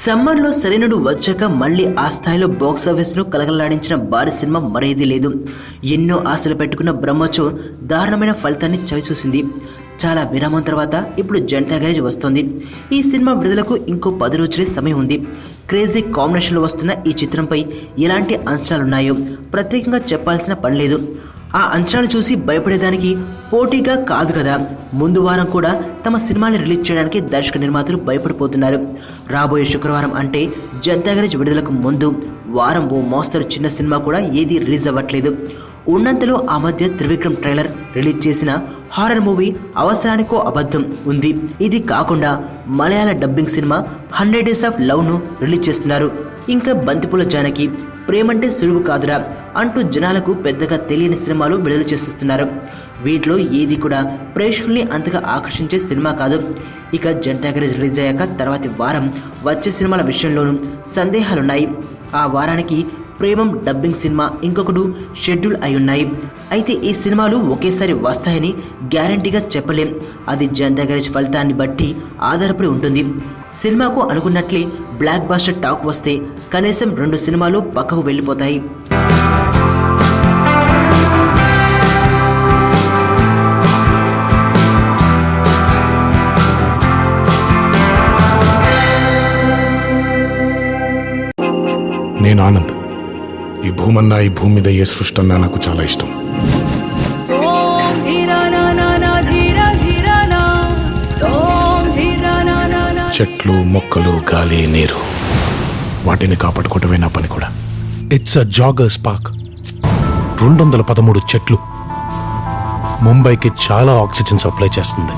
సమ్మర్లో సరైనడు వచ్చాక మళ్ళీ ఆ స్థాయిలో బాక్సాఫీస్ను కలకలాడించిన భారీ సినిమా మరేదీ లేదు. ఎన్నో ఆశలు పెట్టుకున్న బ్రహ్మోత్సవం దారుణమైన ఫలితాన్ని చవిచూసింది. చాలా విరామం తర్వాత ఇప్పుడు జనతా గ్యారేజ్ వస్తుంది. ఈ సినిమా విడుదలకు ఇంకో 10 రోజులే సమయం ఉంది. క్రేజీ కాంబినేషన్లో వస్తున్న ఈ చిత్రంపై ఎలాంటి అంచనాలున్నాయో ప్రత్యేకంగా చెప్పాల్సిన పని లేదు. ఆ అంచనాలు చూసి భయపడేదానికి పోటీగా కాదు కదా. ముందు వారం కూడా తమ సినిమాని రిలీజ్ చేయడానికి దర్శక నిర్మాతలు భయపడిపోతున్నారు. రాబోయే శుక్రవారం అంటే జనతా గ్యారేజ్ విడుదలకు ముందు వారం ఓ మోస్తరు చిన్న సినిమా కూడా ఏది రిలీజ్ అవ్వట్లేదు. ఉన్నంతలో ఆ మధ్య త్రివిక్రమ్ ట్రైలర్ రిలీజ్ చేసిన హారర్ మూవీ అవసరానికో అబద్ధం ఉంది. ఇది కాకుండా మలయాళ dubbing cinema 100 Days of Love ను రిలీజ్ చేస్తున్నారు. ఇంకా బంతిపూల జానకి, ప్రేమంటే సులువు కాదురా అంటూ జనాలకు పెద్దగా తెలియని సినిమాలు విడుదల చేస్తున్నారు. వీటిలో ఏది కూడా ప్రేక్షకుల్ని అంతగా ఆకర్షించే సినిమా కాదు. ఇక జనతా గ్యారేజ్ రిలీజ్ అయ్యాక తర్వాతి వారం వచ్చే సినిమాల విషయంలోనూ సందేహాలున్నాయి. ఆ వారానికి ప్రేమం డబ్బింగ్ సినిమా ఇంకొకడు షెడ్యూల్ అయి ఉన్నాయి. అయితే ఈ సినిమాలు ఒకేసారి వస్తాయని గ్యారంటీగా చెప్పలేం. అది జనతా గ్యారేజ్ ఫలితాన్ని బట్టి ఆధారపడి ఉంటుంది. సినిమాకు అనుకున్నట్లే బ్లాక్ బాస్టర్ టాక్ వస్తే కనీసం 2 సినిమాలు పక్కకు వెళ్ళిపోతాయి. నేను ఆనంద్. ఈ భూమన్నా, ఈ భూమి మీద ఏ సృష్టి అన్నా నాకు చాలా ఇష్టం. చెట్లు, మొక్కలు, గాలి, నీరు, వాటిని కాపాడుకోవటమే నా పని కూడా. It's a joggers park. 213 చెట్లు ముంబైకి చాలా ఆక్సిజన్ సప్లై చేస్తుంది.